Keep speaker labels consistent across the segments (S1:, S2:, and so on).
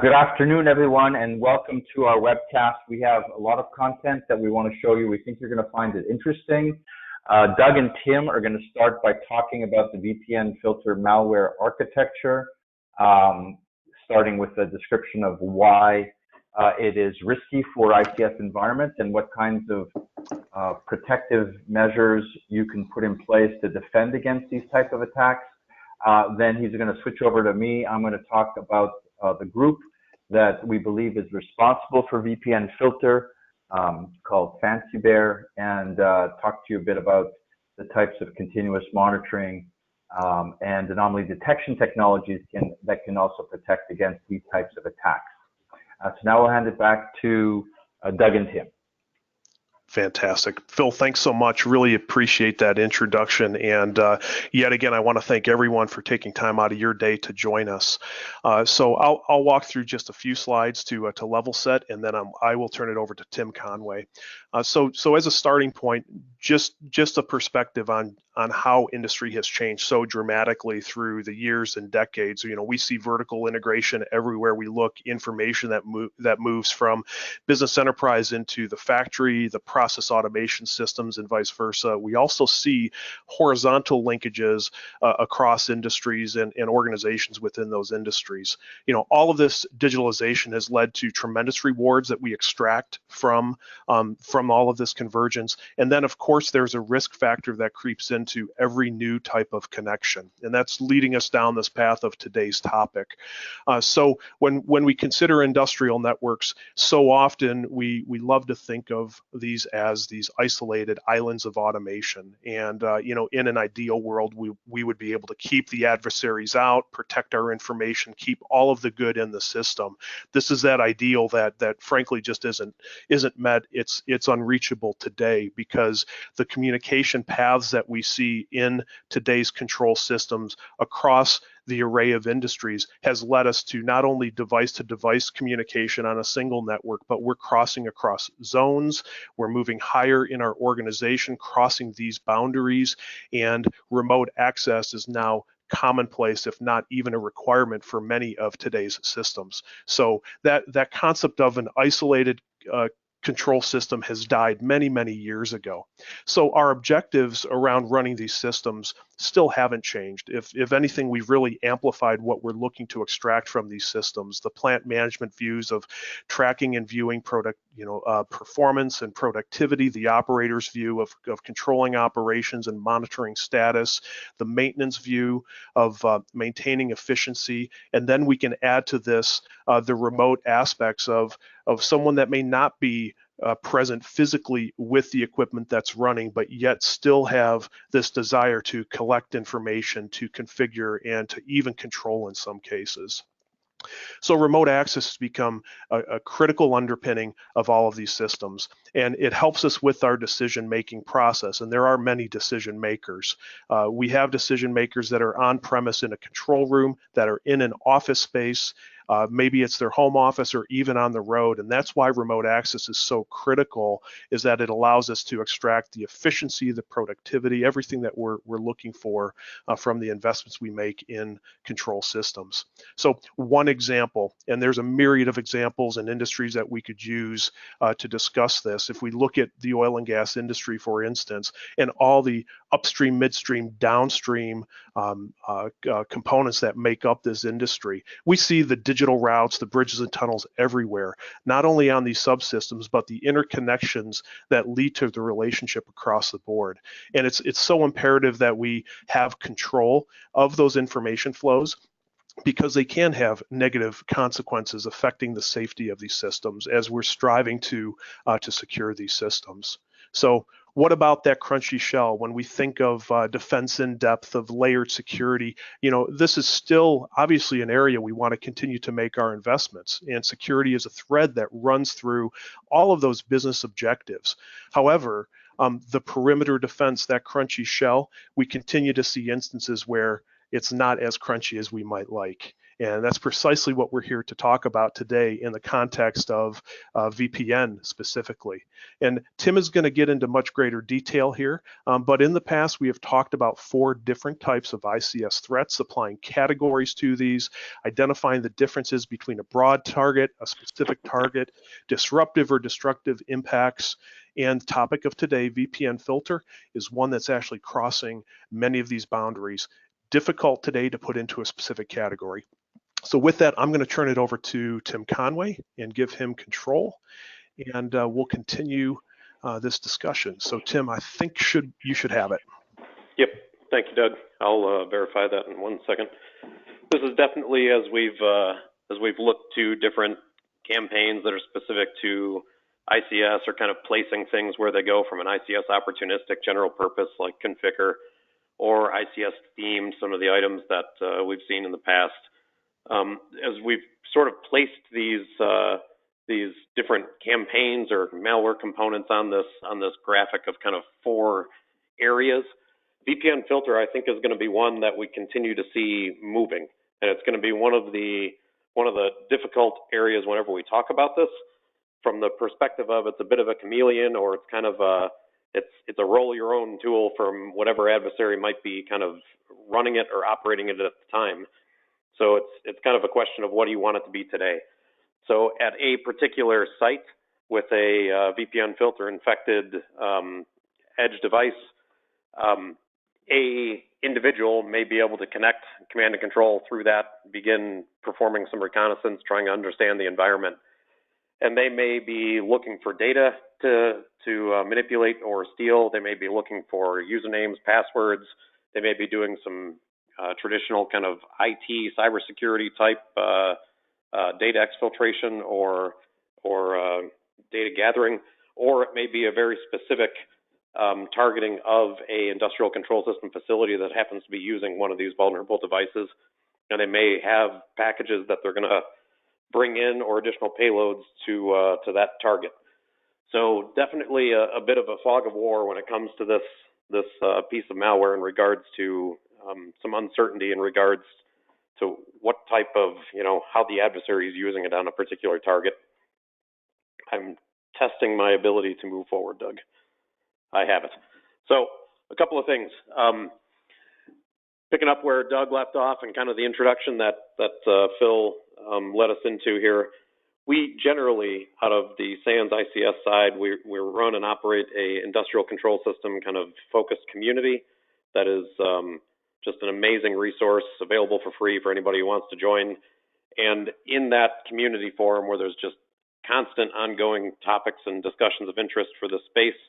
S1: Good afternoon, everyone, and welcome to our webcast. We have a lot of content that we want to show you. We think you're going to find it interesting. Doug and Tim are going to start by talking about the VPNFilter Malware architecture, starting with a description of why it is risky for ICS environments and what kinds of protective measures you can put in place to defend against these types of attacks. Then he's going to switch over to me. I'm going to talk about the group that we believe is responsible for VPNFilter, called Fancy Bear, and talk to you a bit about the types of continuous monitoring and anomaly detection technologies that can also protect against these types of attacks. So now I'll hand it back to Doug and Tim.
S2: Fantastic. Phil, thanks so much. Really appreciate that introduction. And yet again, I want to thank everyone for taking time out of your day to join us. So I'll walk through just a few slides to level set, and then I will turn it over to Tim Conway. So as a starting point, just a perspective on how industry has changed so dramatically through the years and decades. You know, we see vertical integration everywhere we look, information that moves from business enterprise into the factory, the process automation systems, and vice versa. We also see horizontal linkages across industries and organizations within those industries. You know, all of this digitalization has led to tremendous rewards that we extract from all of this convergence. And then, of course, there's a risk factor that creeps into every new type of connection. And that's leading us down this path of today's topic. So when we consider industrial networks, so often we love to think of these as these isolated islands of automation. And, you know, in an ideal world, we would be able to keep the adversaries out, protect our information, keep all of the good in the system. This is that ideal that frankly just isn't met. It's unreachable today because the communication paths that we see in today's control systems across the array of industries has led us to not only device-to-device communication on a single network, but we're crossing across zones, we're moving higher in our organization, crossing these boundaries, and remote access is now commonplace, if not even a requirement for many of today's systems. So that concept of an isolated control system has died many, many years ago. So our objectives around running these systems still haven't changed. If anything, we've really amplified what we're looking to extract from these systems. The plant management views of tracking and viewing performance and productivity, the operator's view of controlling operations and monitoring status, the maintenance view of maintaining efficiency, and then we can add to this the remote aspects of someone that may not be present physically with the equipment that's running, but yet still have this desire to collect information, to configure, and to even control in some cases. So remote access has become a critical underpinning of all of these systems, and it helps us with our decision-making process, and there are many decision makers. We have decision makers that are on premise in a control room, that are in an office space, maybe it's their home office or even on the road, and that's why remote access is so critical, is that it allows us to extract the efficiency, the productivity, everything that we're looking for from the investments we make in control systems. So one example, and there's a myriad of examples and industries that we could use to discuss this. If we look at the oil and gas industry, for instance, and all the upstream, midstream, downstream components that make up this industry, we see the digital routes, the bridges and tunnels everywhere, not only on these subsystems, but the interconnections that lead to the relationship across the board. And it's so imperative that we have control of those information flows, because they can have negative consequences affecting the safety of these systems as we're striving to secure these systems. So what about that crunchy shell? When we think of defense in depth, of layered security, you know, this is still obviously an area we want to continue to make our investments, and security is a thread that runs through all of those business objectives. However, the perimeter defense, that crunchy shell, we continue to see instances where it's not as crunchy as we might like. And that's precisely what we're here to talk about today in the context of VPN specifically. And Tim is going to get into much greater detail here, but in the past we have talked about 4 different types of ICS threats, applying categories to these, identifying the differences between a broad target, a specific target, disruptive or destructive impacts, and the topic of today, VPN filter, is one that's actually crossing many of these boundaries. Difficult today to put into a specific category. So with that, I'm going to turn it over to Tim Conway and give him control, and we'll continue this discussion. So Tim, I think you should have it.
S3: Yep. Thank you, Doug. I'll verify that in 1 second. This is definitely, as we've looked to different campaigns that are specific to ICS, or kind of placing things where they go from an ICS opportunistic general purpose like configure, or ICS theme, some of the items that we've seen in the past. As we've sort of placed these different campaigns or malware components on this graphic of kind of 4 areas, VPN filter, I think, is going to be one that we continue to see moving, and it's going to be one of the difficult areas whenever we talk about this, from the perspective of it's a bit of a chameleon, or it's kind of it's a roll your own tool from whatever adversary might be kind of running it or operating it at the time. So it's kind of a question of what do you want it to be today. So at a particular site with a VPN filter infected edge device, a individual may be able to connect command and control through that, begin performing some reconnaissance, trying to understand the environment. And they may be looking for data to manipulate or steal. They may be looking for usernames, passwords. They may be doing some traditional kind of IT cybersecurity type data exfiltration or data gathering, or it may be a very specific targeting of a industrial control system facility that happens to be using one of these vulnerable devices, and they may have packages that they're going to bring in or additional payloads to that target. So definitely a bit of a fog of war when it comes to this piece of malware in regards to some uncertainty in regards to what type of, how the adversary is using it on a particular target. I'm testing my ability to move forward, Doug. I have it. So a couple of things. Picking up where Doug left off and kind of the introduction that Phil led us into here, we generally, out of the SANS ICS side, we run and operate a industrial control system kind of focused community that is just an amazing resource available for free for anybody who wants to join. And in that community forum where there's just constant ongoing topics and discussions of interest for the space,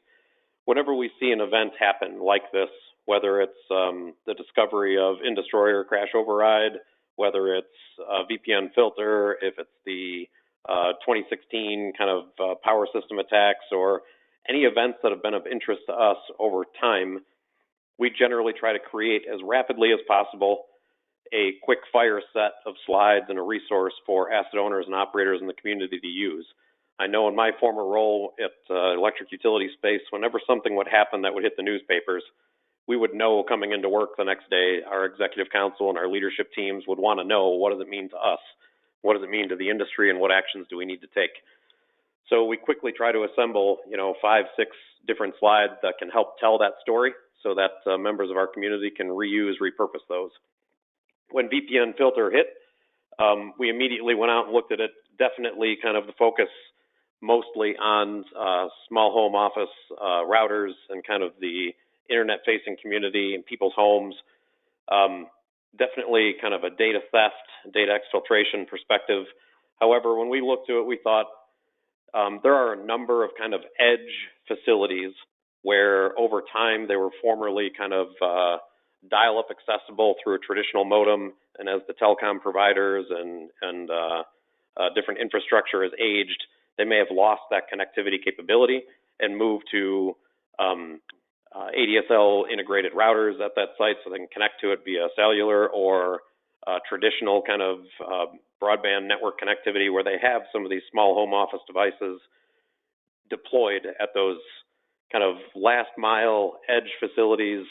S3: whenever we see an event happen like this, whether it's the discovery of in-destroyer crash override, whether it's a VPN filter, if it's the 2016 kind of power system attacks, or any events that have been of interest to us over time, we generally try to create as rapidly as possible a quick fire set of slides and a resource for asset owners and operators in the community to use. I know in my former role at electric utility space, whenever something would happen that would hit the newspapers, we would know coming into work the next day, our executive council and our leadership teams would want to know, what does it mean to us? What does it mean to the industry, and what actions do we need to take? So we quickly try to assemble, 5, 6 different slides that can help tell that story so that members of our community can reuse, repurpose those. When VPN filter hit, we immediately went out and looked at it. Definitely kind of the focus mostly on small home office routers and kind of the internet-facing community in people's homes. Definitely kind of a data theft, data exfiltration perspective. However, when we looked to it, we thought there are a number of kind of edge facilities where over time they were formerly kind of dial-up accessible through a traditional modem, and as the telecom providers and different infrastructure has aged, they may have lost that connectivity capability and moved to ADSL integrated routers at that site so they can connect to it via cellular or traditional kind of broadband network connectivity where they have some of these small home office devices deployed at those kind of last mile edge facilities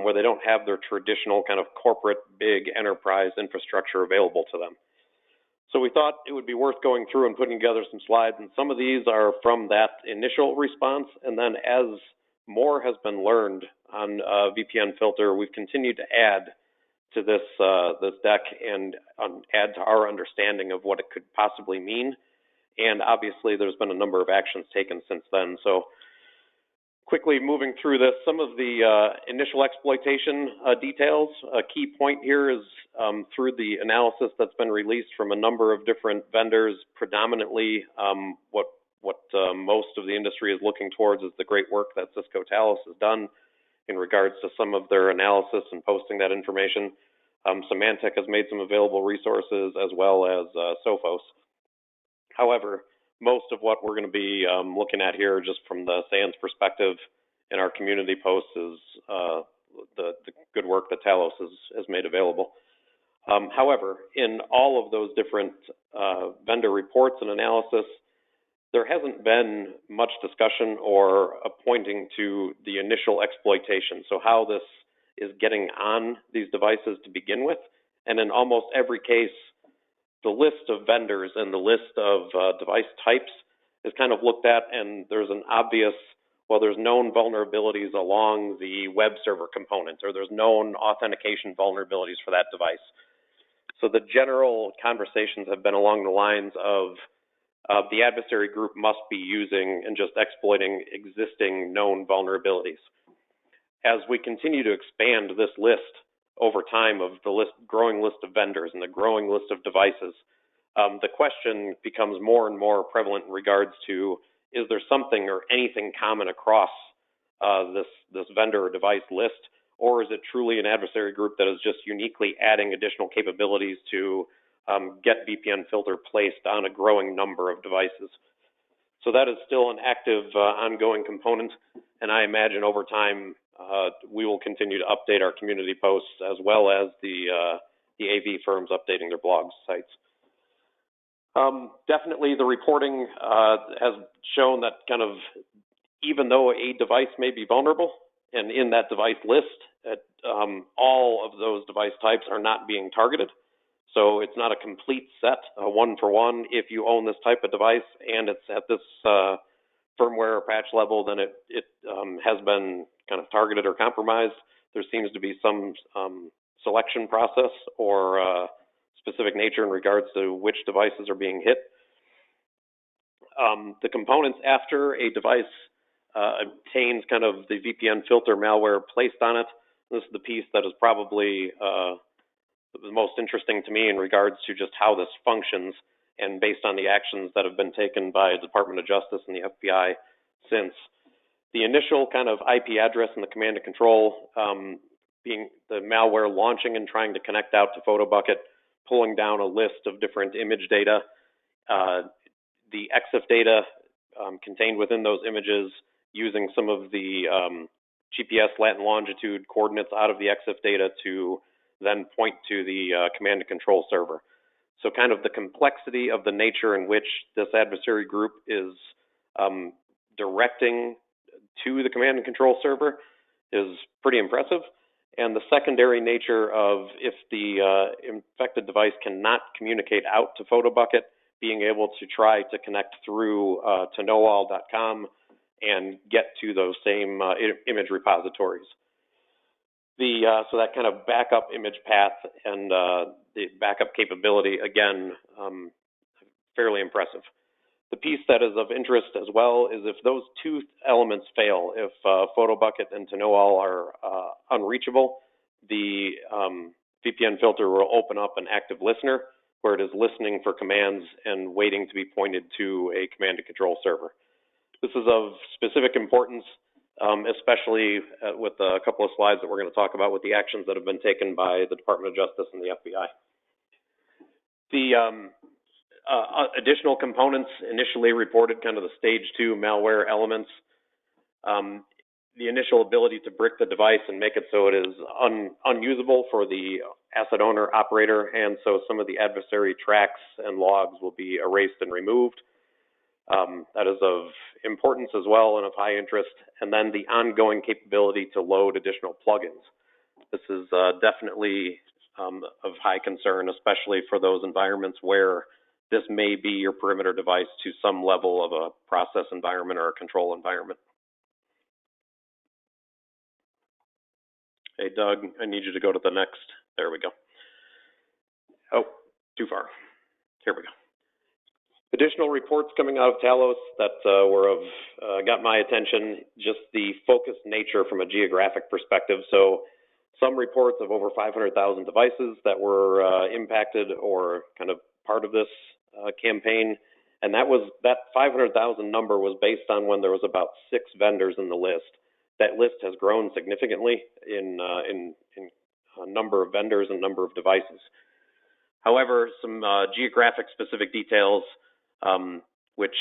S3: where they don't have their traditional kind of corporate big enterprise infrastructure available to them. So we thought it would be worth going through and putting together some slides, and some of these are from that initial response, and then as more has been learned on VPNFilter, we've continued to add to this deck and add to our understanding of what it could possibly mean. And obviously, there's been a number of actions taken since then. So quickly moving through this, some of the initial exploitation details. A key point here is through the analysis that's been released from a number of different vendors, predominantly what most of the industry is looking towards is the great work that Cisco Talos has done in regards to some of their analysis and posting that information. Symantec has made some available resources, as well as Sophos. However, most of what we're going to be looking at here, just from the SANS perspective in our community posts, is the good work that Talos has made available. However, in all of those different vendor reports and analysis, there hasn't been much discussion or pointing to the initial exploitation, so how this is getting on these devices to begin with. And in almost every case, the list of vendors and the list of device types is kind of looked at, and there's an obvious, well, there's known vulnerabilities along the web server components, or there's known authentication vulnerabilities for that device. So the general conversations have been along the lines of the adversary group must be using and just exploiting existing known vulnerabilities. As we continue to expand this list over time of the growing list of vendors and the growing list of devices, the question becomes more and more prevalent in regards to, is there something or anything common across this vendor or device list, or is it truly an adversary group that is just uniquely adding additional capabilities to get VPNFilter placed on a growing number of devices? So that is still an active, ongoing component, and I imagine over time we will continue to update our community posts, as well as the AV firms updating their blog sites. Definitely the reporting has shown that kind of, even though a device may be vulnerable, and in that device list, all of those device types are not being targeted. So it's not a complete set, one-for-one. If you own this type of device and it's at this firmware or patch level, then it has been kind of targeted or compromised. There seems to be some selection process or specific nature in regards to which devices are being hit. The components after a device obtains kind of the VPNFilter malware placed on it, this is the piece that is probably the most interesting to me in regards to just how this functions, and based on the actions that have been taken by the Department of Justice and the FBI since. The initial kind of IP address and the command and control being the malware launching and trying to connect out to PhotoBucket, pulling down a list of different image data, the EXIF data contained within those images, using some of the GPS lat and longitude coordinates out of the EXIF data to then point to the command and control server. So kind of the complexity of the nature in which this adversary group is directing to the command and control server is pretty impressive. And the secondary nature of, if the infected device cannot communicate out to PhotoBucket, being able to try to connect through to knowall.com and get to those same image repositories. So that kind of backup image path and the backup capability, again, fairly impressive. The piece that is of interest as well is if those two elements fail, if PhotoBucket and to knowall are unreachable, the VPNFilter will open up an active listener where it is listening for commands and waiting to be pointed to a command and control server. This is of specific importance, especially with a couple of slides that we're going to talk about with the actions that have been taken by the Department of Justice and the FBI. The additional components initially reported kind of the stage 2 malware elements. The initial ability to brick the device and make it so it is unusable for the asset owner operator, and so some of the adversary tracks and logs will be erased and removed. That is of importance as well and of high interest. And then the ongoing capability to load additional plugins. This is definitely of high concern, especially for those environments where this may be your perimeter device to some level of a process environment or a control environment. Hey, Doug, I need you to go to the next. There we go. Oh, too far. Here we go. Additional reports coming out of Talos that got my attention, just the focused nature from a geographic perspective. So some reports of over 500,000 devices that were impacted or kind of part of this campaign. And that 500,000 number was based on when there was about 6 vendors in the list. That list has grown significantly in number of vendors and number of devices. However, some geographic specific details, which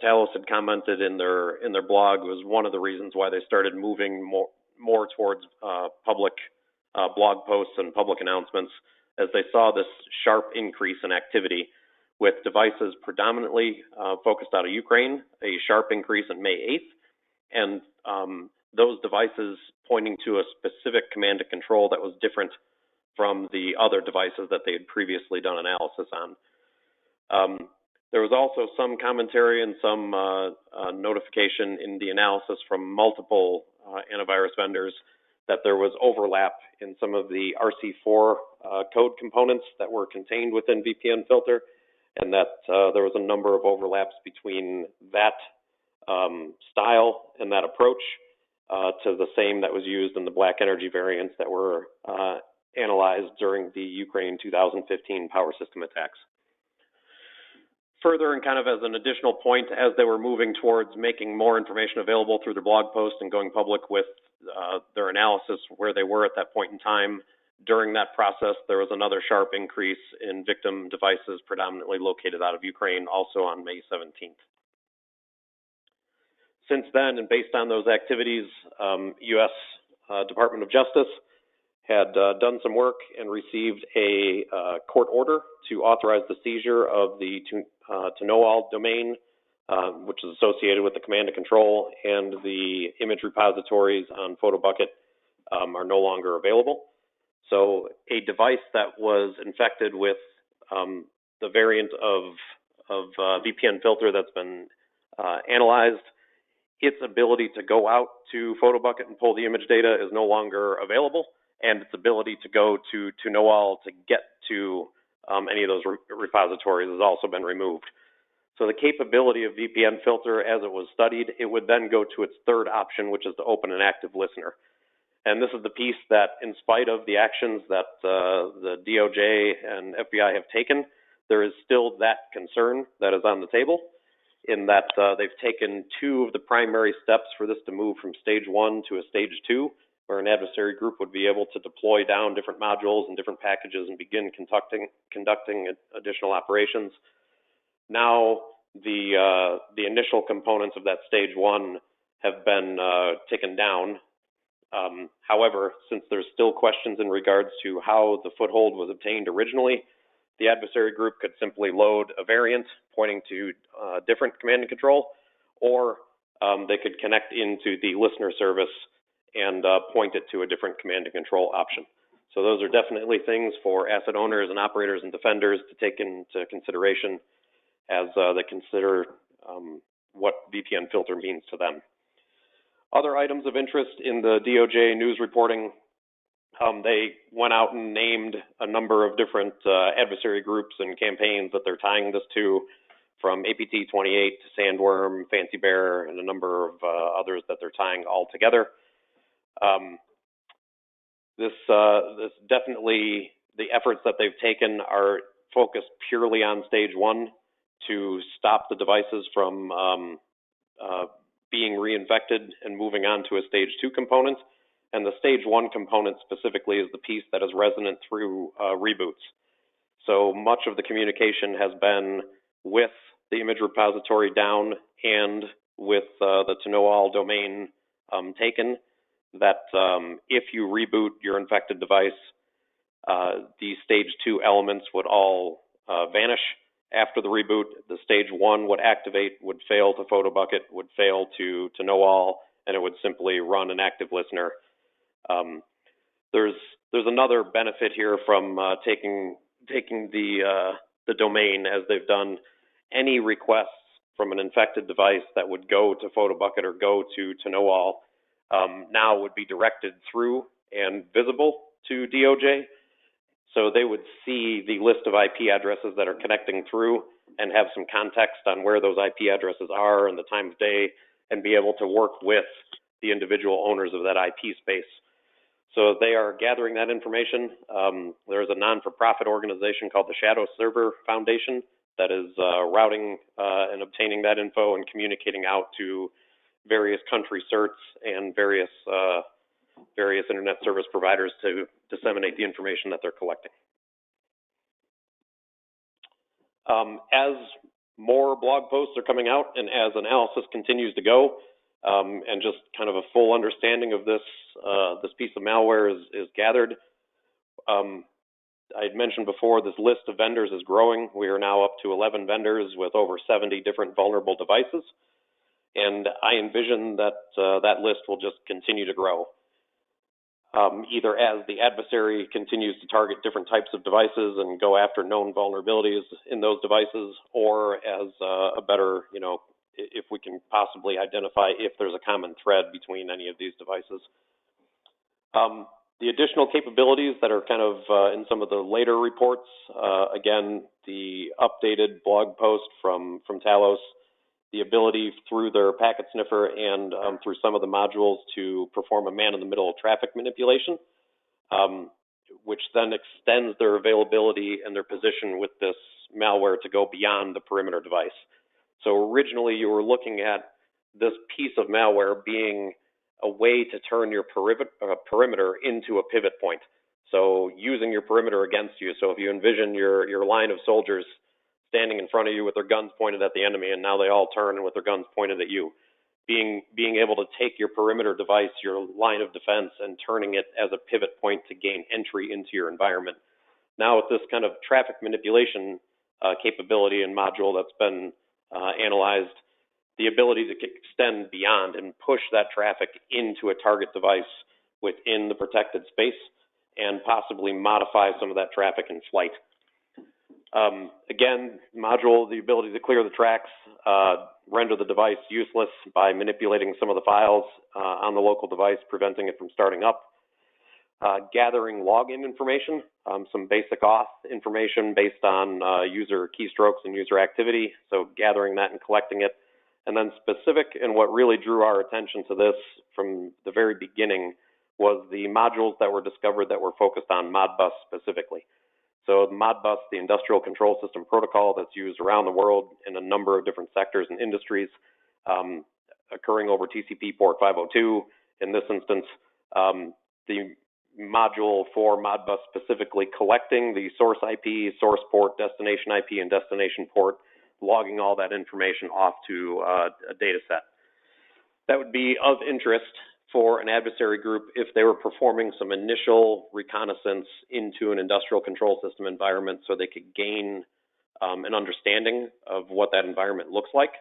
S3: Talos had commented in their blog, was one of the reasons why they started moving more towards public blog posts and public announcements, as they saw this sharp increase in activity with devices predominantly focused out of Ukraine, a sharp increase on May 8th, and those devices pointing to a specific command and control that was different from the other devices that they had previously done analysis on. There was also some commentary and some notification in the analysis from multiple antivirus vendors that there was overlap in some of the RC4 code components that were contained within VPNFilter, and that there was a number of overlaps between that style and that approach to the same that was used in the Black Energy variants that were analyzed during the Ukraine 2015 power system attacks. Further, and kind of as an additional point, as they were moving towards making more information available through their blog post and going public with their analysis where they were at that point in time, during that process, there was another sharp increase in victim devices predominantly located out of Ukraine, also on May 17th. Since then, and based on those activities, U.S. Department of Justice had done some work and received a court order to authorize the seizure of the to know all domain, which is associated with the command and control, and the image repositories on PhotoBucket are no longer available. So a device that was infected with the variant of VPNFilter that's been analyzed, its ability to go out to PhotoBucket and pull the image data is no longer available, and its ability to go to know all to get to any of those repositories has also been removed. So the capability of VPNFilter, as it was studied, it would then go to its third option, which is to open an active listener. And this is the piece that, in spite of the actions that the DOJ and FBI have taken, there is still that concern that is on the table, in that they've taken 2 of the primary steps for this to move from stage 1 to a stage 2, where an adversary group would be able to deploy down different modules and different packages and begin conducting additional operations. Now, the initial components of that stage 1 have been taken down. However, since there's still questions in regards to how the foothold was obtained originally, the adversary group could simply load a variant pointing to different command and control, or they could connect into the listener service and point it to a different command and control option. So those are definitely things for asset owners and operators and defenders to take into consideration as they consider what VPNFilter means to them. Other items of interest in the DOJ news reporting, they went out and named a number of different adversary groups and campaigns that they're tying this to, from APT 28 to Sandworm, Fancy Bear, and a number of others that they're tying all together. This definitely, the efforts that they've taken are focused purely on stage 1 to stop the devices from being reinfected and moving on to a stage 2 component. And the stage 1 component specifically is the piece that is resonant through reboots. So much of the communication has been with the image repository down and with the to know all domain taken, that if you reboot your infected device, the stage 2 elements would all vanish. After the reboot, the stage 1 would activate, would fail to PhotoBucket, would fail to know all, and it would simply run an active listener. there's another benefit here from taking the domain as they've done. Any requests from an infected device that would go to PhotoBucket or go to NOAL now would be directed through and visible to DOJ. So they would see the list of IP addresses that are connecting through and have some context on where those IP addresses are and the time of day, and be able to work with the individual owners of that IP space. So they are gathering that information. There's a non-for-profit organization called the Shadow Server Foundation that is routing and obtaining that info and communicating out to various country certs and various internet service providers to disseminate the information that they're collecting. As more blog posts are coming out and as analysis continues to go, and just kind of a full understanding of this piece of malware is gathered. I had mentioned before, this list of vendors is growing. We are now up to 11 vendors with over 70 different vulnerable devices. And I envision that that list will just continue to grow. Either as the adversary continues to target different types of devices and go after known vulnerabilities in those devices, or as a better, if we can possibly identify if there's a common thread between any of these devices. The additional capabilities that are kind of in some of the later reports, again, the updated blog post from Talos, the ability through their packet sniffer and through some of the modules to perform a man-in-the-middle traffic manipulation, which then extends their availability and their position with this malware to go beyond the perimeter device. So originally you were looking at this piece of malware being a way to turn your perimeter into a pivot point. So using your perimeter against you. So if you envision your line of soldiers standing in front of you with their guns pointed at the enemy, and now they all turn with their guns pointed at you, being able to take your perimeter device, your line of defense, and turning it as a pivot point to gain entry into your environment. Now with this kind of traffic manipulation capability and module that's been analyzed, the ability to extend beyond and push that traffic into a target device within the protected space and possibly modify some of that traffic in flight. Again, module, the ability to clear the tracks, render the device useless by manipulating some of the files on the local device, preventing it from starting up. Gathering login information, some basic auth information based on user keystrokes and user activity. So gathering that and collecting it. And then specific, and what really drew our attention to this from the very beginning was the modules that were discovered that were focused on Modbus specifically. So Modbus, the industrial control system protocol that's used around the world in a number of different sectors and industries, occurring over TCP port 502 in this instance. The module for Modbus specifically collecting the source IP, source port, destination IP, and destination port, logging all that information off to a data set. That would be of interest for an adversary group if they were performing some initial reconnaissance into an industrial control system environment so they could gain an understanding of what that environment looks like,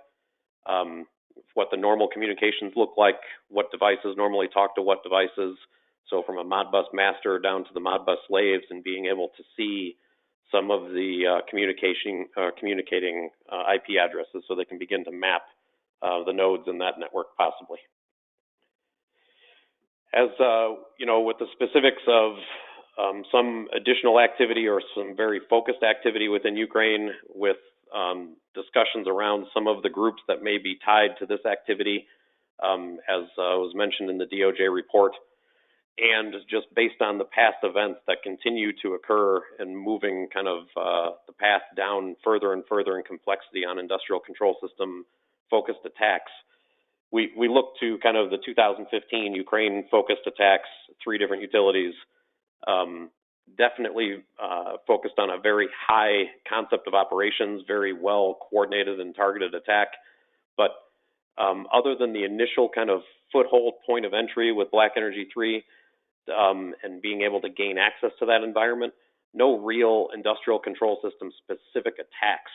S3: what the normal communications look like, what devices normally talk to what devices. So from a Modbus master down to the Modbus slaves, and being able to see some of the communicating IP addresses so they can begin to map the nodes in that network possibly. As with the specifics of some additional activity or some very focused activity within Ukraine with discussions around some of the groups that may be tied to this activity, as was mentioned in the DOJ report, and just based on the past events that continue to occur and moving kind of the path down further and further in complexity on industrial control system focused attacks. We look to kind of the 2015 Ukraine-focused attacks, 3 different utilities, definitely focused on a very high concept of operations, very well coordinated and targeted attack. But other than the initial kind of foothold point of entry with Black Energy 3 and being able to gain access to that environment, no real industrial control system specific attacks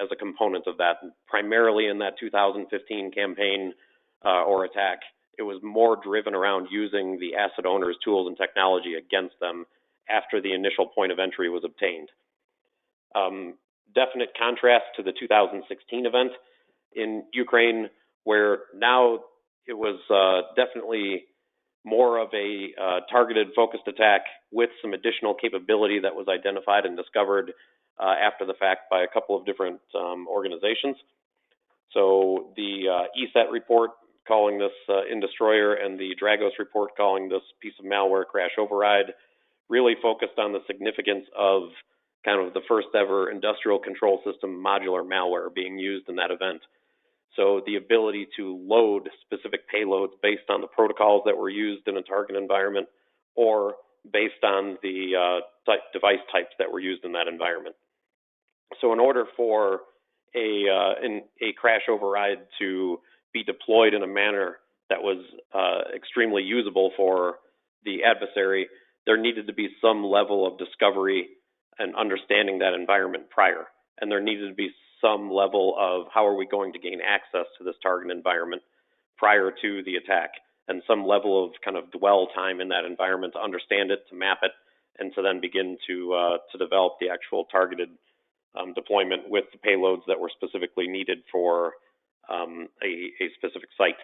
S3: as a component of that. Primarily in that 2015 campaign or attack, it was more driven around using the asset owner's tools and technology against them after the initial point of entry was obtained. Definite contrast to the 2016 event in Ukraine, where now it was definitely more of a targeted, focused attack with some additional capability that was identified and discovered after the fact by a couple of different organizations. So the ESET report calling this in destroyer and the Dragos report calling this piece of malware crash override really focused on the significance of kind of the first ever industrial control system modular malware being used in that event. So the ability to load specific payloads based on the protocols that were used in a target environment or based on the device types that were used in that environment. So in order for a crash override to be deployed in a manner that was extremely usable for the adversary, there needed to be some level of discovery and understanding that environment prior. And there needed to be some level of how are we going to gain access to this target environment prior to the attack, and some level of kind of dwell time in that environment to understand it, to map it, and to then begin to develop the actual targeted deployment with the payloads that were specifically needed for a specific site.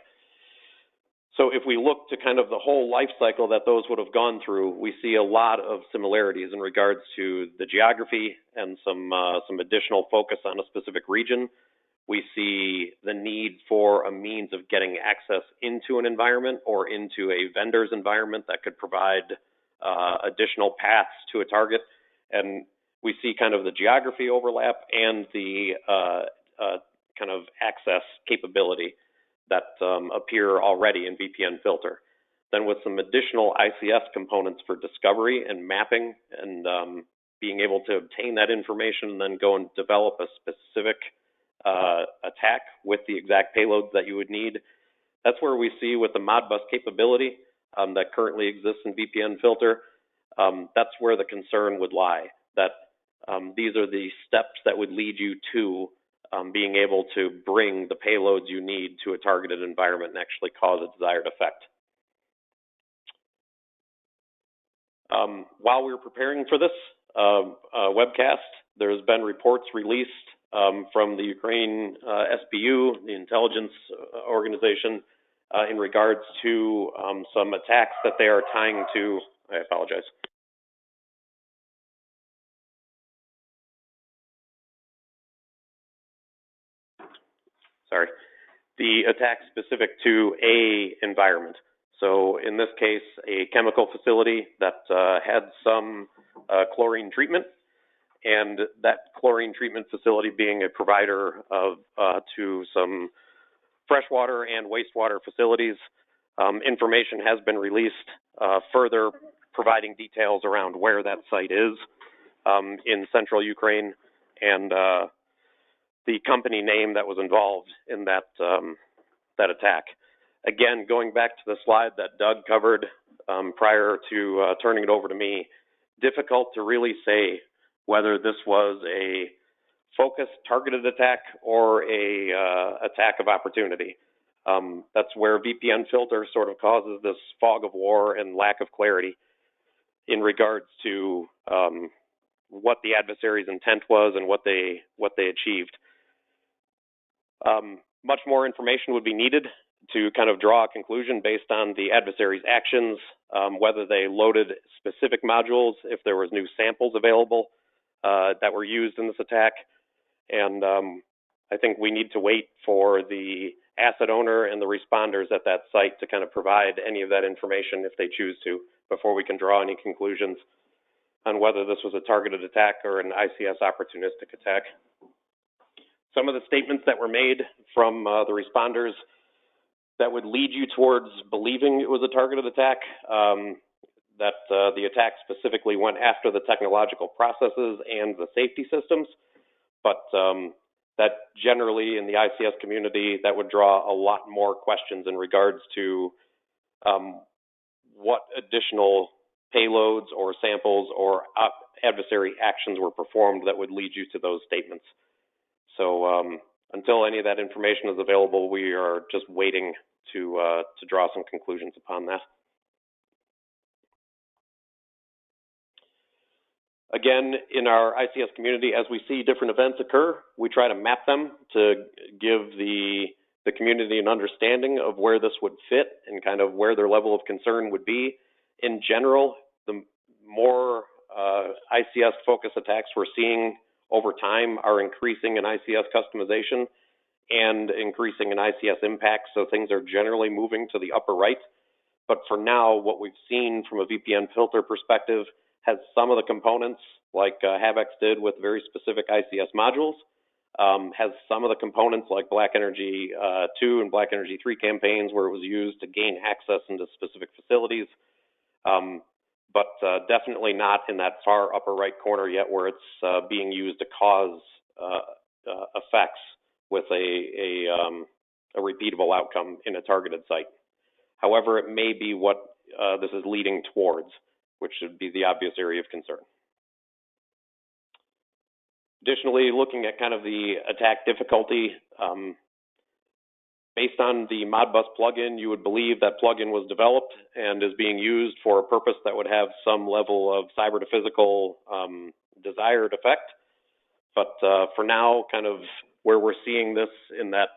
S3: So if we look to kind of the whole life cycle that those would have gone through, we see a lot of similarities in regards to the geography and some additional focus on a specific region. We see the need for a means of getting access into an environment or into a vendor's environment that could provide additional paths to a target. And we see kind of the geography overlap and the kind of access capability that appear already in VPNFilter. Then with some additional ICS components for discovery and mapping and being able to obtain that information and then go and develop a specific attack with the exact payloads that you would need. That's where we see with the Modbus capability that currently exists in VPNFilter, that's where the concern would lie, that these are the steps that would lead you to being able to bring the payloads you need to a targeted environment and actually cause a desired effect. While we were preparing for this webcast, there's been reports released from the Ukraine SBU, the intelligence organization, in regards to some attacks that they are tying to, I apologize. Sorry, the attack specific to a environment. So in this case, a chemical facility that had some chlorine treatment, and that chlorine treatment facility being a provider of to some freshwater and wastewater facilities. Information has been released further providing details around where that site is in central Ukraine and the company name that was involved in that that attack. Again, going back to the slide that Doug covered prior to turning it over to me, difficult to really say whether this was a focused, targeted attack or a attack of opportunity. That's where VPNFilter sort of causes this fog of war and lack of clarity in regards to what the adversary's intent was and what they achieved. Much more information would be needed to kind of draw a conclusion based on the adversary's actions, whether they loaded specific modules, if there was new samples available that were used in this attack. And I think we need to wait for the asset owner and the responders at that site to kind of provide any of that information if they choose to, before we can draw any conclusions on whether this was a targeted attack or an ICS opportunistic attack. Some of the statements that were made from the responders that would lead you towards believing it was a targeted attack, that the attack specifically went after the technological processes and the safety systems, but that generally in the ICS community, that would draw a lot more questions in regards to what additional payloads or samples or adversary actions were performed that would lead you to those statements. So until any of that information is available, we are just waiting to draw some conclusions upon that. Again, in our ICS community, as we see different events occur, we try to map them to give the community an understanding of where this would fit and kind of where their level of concern would be. In general, the more ICS-focused attacks we're seeing over time are increasing in ICS customization and increasing in ICS impact, so things are generally moving to the upper right. But for now, what we've seen from a VPN filter perspective has some of the components, like HAVEX did with very specific ICS modules, has some of the components like Black Energy 2 and Black Energy 3 campaigns where it was used to gain access into specific facilities, but definitely not in that far upper right corner yet where it's being used to cause effects with a repeatable outcome in a targeted site. However, it may be what this is leading towards, which should be the obvious area of concern. Additionally, looking at kind of the attack difficulty, based on the Modbus plugin, you would believe that plugin was developed and is being used for a purpose that would have some level of cyber to physical desired effect. But for now, kind of where we're seeing this in that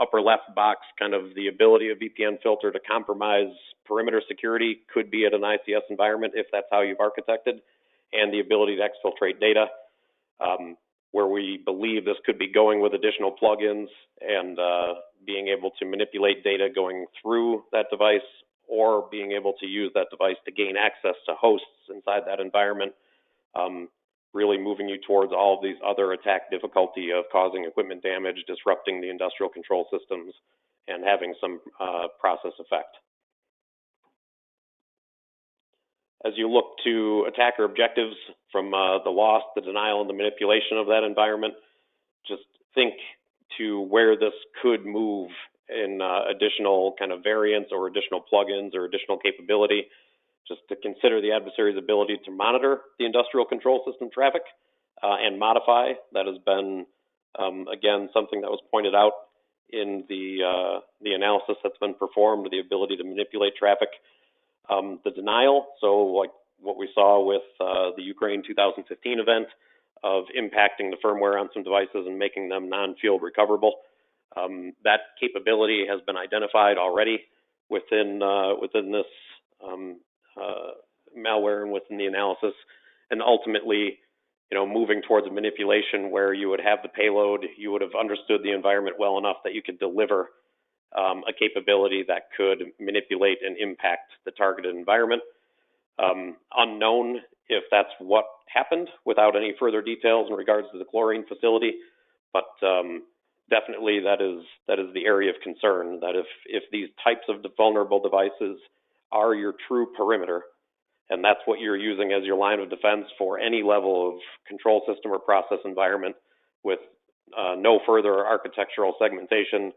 S3: upper left box, kind of the ability of VPN filter to compromise perimeter security could be at an ICS environment if that's how you've architected, and the ability to exfiltrate data, where we believe this could be going with additional plugins and being able to manipulate data going through that device, or being able to use that device to gain access to hosts inside that environment, really moving you towards all of these other attack difficulty of causing equipment damage, disrupting the industrial control systems, and having some process effect. As you look to attacker objectives from the loss, the denial, and the manipulation of that environment, just think to where this could move in additional kind of variants or additional plugins or additional capability, just to consider the adversary's ability to monitor the industrial control system traffic and modify. That has been, again, something that was pointed out in the analysis that's been performed, the ability to manipulate traffic. The denial, so like what we saw with the Ukraine 2015 event of impacting the firmware on some devices and making them non-field recoverable. That capability has been identified already within this malware and within the analysis, and ultimately, moving towards a manipulation where you would have the payload, you would have understood the environment well enough that you could deliver a capability that could manipulate and impact the targeted environment. Unknown if that's what happened without any further details in regards to the chlorine facility, but definitely that is the area of concern, that if these types of vulnerable devices are your true perimeter, and that's what you're using as your line of defense for any level of control system or process environment with no further architectural segmentation,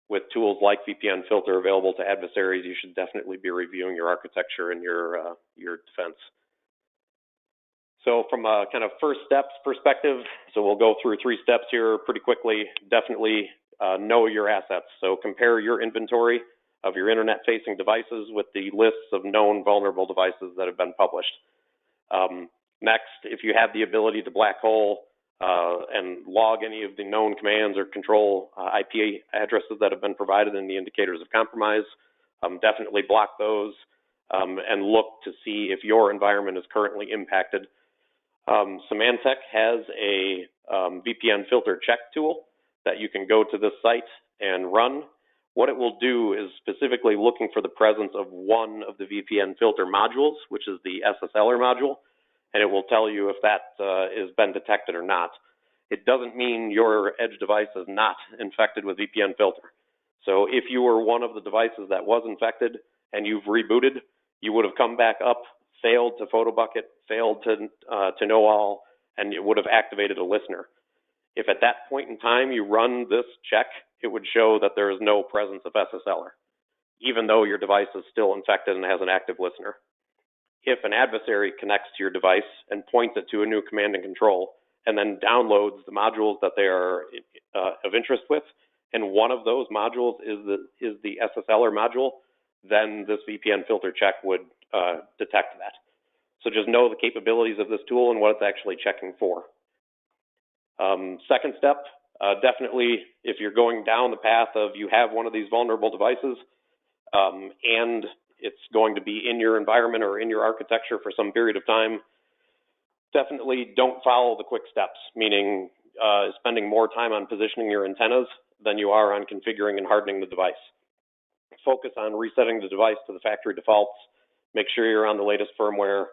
S3: with tools like VPN filter available to adversaries, you should definitely be reviewing your architecture and your defense. So from a kind of first steps perspective, so we'll go through 3 steps here pretty quickly. Definitely know your assets. So compare your inventory of your internet-facing devices with the lists of known vulnerable devices that have been published. Next, if you have the ability to black hole and log any of the known commands or control IP addresses that have been provided in the indicators of compromise, definitely block those and look to see if your environment is currently impacted. Symantec has a VPN filter check tool that you can go to this site and run. What it will do is specifically looking for the presence of one of the VPN filter modules, which is the SSLer module, and it will tell you if that has been detected or not. It doesn't mean your edge device is not infected with VPN filter. So if you were one of the devices that was infected and you've rebooted, you would have come back up, failed to photo bucket, failed to know all, and it would have activated a listener. If at that point in time you run this check, it would show that there is no presence of SSLer, even though your device is still infected and has an active listener. If an adversary connects to your device and points it to a new command and control, and then downloads the modules that they are of interest with, and one of those modules is the SSLer module, then this VPN filter check would detect that. So just know the capabilities of this tool and what it's actually checking for. Second step, definitely if you're going down the path of you have one of these vulnerable devices and it's going to be in your environment or in your architecture for some period of time, definitely don't follow the quick steps, meaning spending more time on positioning your antennas than you are on configuring and hardening the device. Focus on resetting the device to the factory defaults, make sure you're on the latest firmware,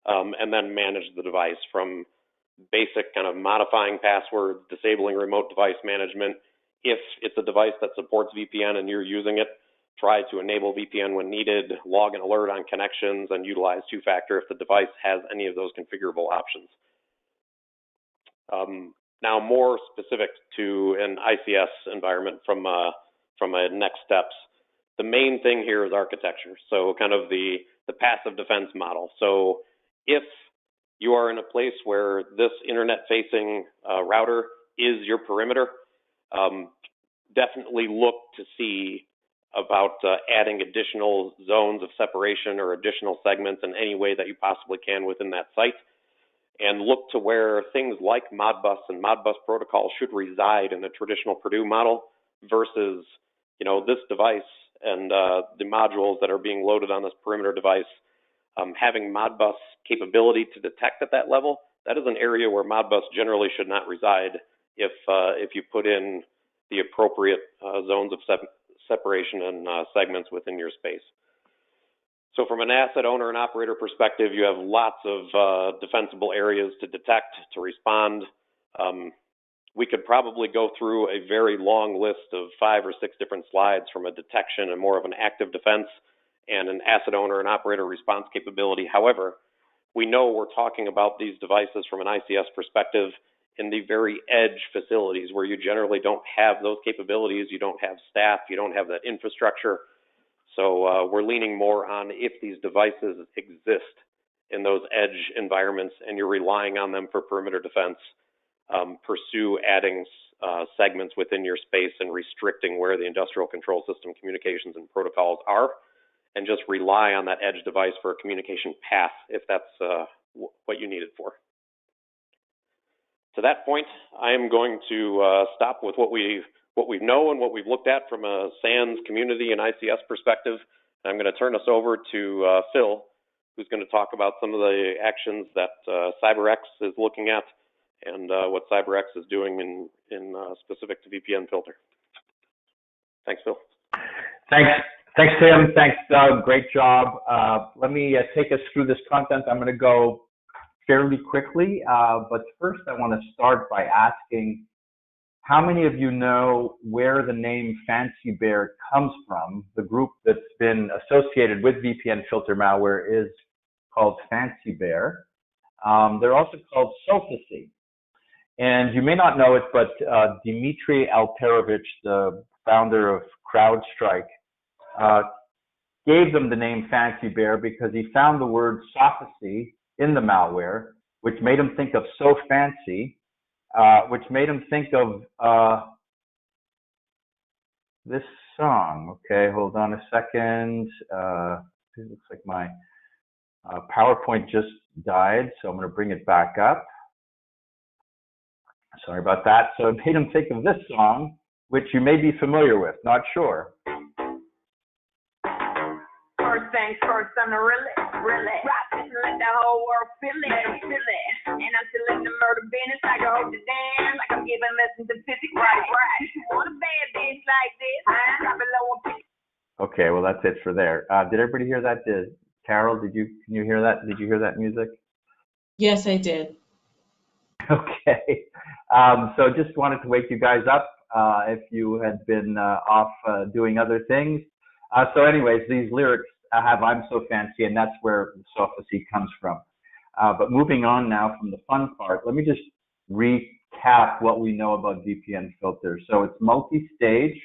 S3: and then manage the device from basic kind of modifying passwords, disabling remote device management. If it's a device that supports VPN and you're using it, try to enable VPN when needed, log an alert on connections, and utilize two-factor if the device has any of those configurable options. Now, more specific to an ICS environment from a next steps, the main thing here is architecture. So kind of the passive defense model. So if you are in a place where this internet-facing router is your perimeter, definitely look to see about adding additional zones of separation or additional segments in any way that you possibly can within that site. And look to where things like Modbus and Modbus protocol should reside in a traditional Purdue model versus, you know, this device and the modules that are being loaded on this perimeter device. Having Modbus capability to detect at that level, that is an area where Modbus generally should not reside if you put in the appropriate zones of separation and segments within your space. So from an asset owner and operator perspective, you have lots of defensible areas to detect, to respond. We could probably go through a very long list of 5 or 6 different slides from a detection and more of an active defense and an asset owner and operator response capability. However, we know we're talking about these devices from an ICS perspective in the very edge facilities where you generally don't have those capabilities, you don't have staff, you don't have that infrastructure. So we're leaning more on if these devices exist in those edge environments and you're relying on them for perimeter defense, pursue adding segments within your space and restricting where the industrial control system communications and protocols are, and just rely on that edge device for a communication path if that's what you need it for. To that point, I am going to stop with what we know and what we've looked at from a SANS community and ICS perspective. I'm going to turn us over to Phil, who's going to talk about some of the actions that CyberX is looking at and what CyberX is doing in specific to VPN filter. Thanks, Phil.
S1: Thanks, Tim. Thanks, Doug. Great job. Let me take us through this content. I'm going to go fairly quickly, but first I want to start by asking, how many of you know where the name Fancy Bear comes from? The group that's been associated with VPNFilter malware is called Fancy Bear. They're also called Sophisy. And you may not know it, but Dmitry Alperovich, the founder of CrowdStrike, gave them the name Fancy Bear because he found the word Sophisy in the malware, which made him think of so fancy, which made him think of this song. Okay, hold on a second. It looks like my PowerPoint just died, so I'm going to bring it back up. Sorry about that. So it made him think of this song, which you may be familiar with, not sure.
S4: First things first, I'm really rock this and let the whole world feel it, And I'm still in the murder business, I can hold it down like I'm giving lessons in physics. Right. If you want a bad bitch like this, drop it low and pick. Okay, well that's it for there. Did everybody hear that? Carol, can you hear that? Did you hear that music?
S5: Yes, I did.
S1: Okay. So just wanted to wake you guys up if you had been off doing other things. So anyways, these lyrics have I'm so fancy, and that's where Sophisy comes from. But moving on now from the fun part, let me just recap what we know about VPN filters. So it's multi-stage.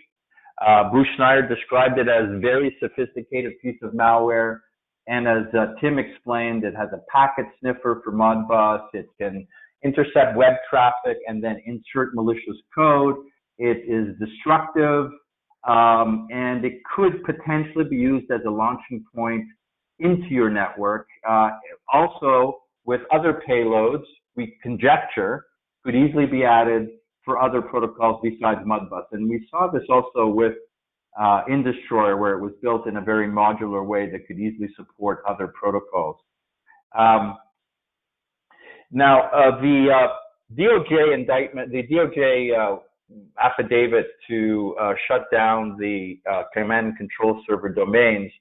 S1: Bruce Schneier described it as a very sophisticated piece of malware. And as Tim explained, it has a packet sniffer for Modbus. It can intercept web traffic and then insert malicious code. It is destructive, and it could potentially be used as a launching point into your network. Also, with other payloads, we conjecture could easily be added for other protocols besides Modbus. And we saw this also with Indestroyer, where it was built in a very modular way that could easily support other protocols. Now, the DOJ indictment, the DOJ affidavit to shut down the command and control server domains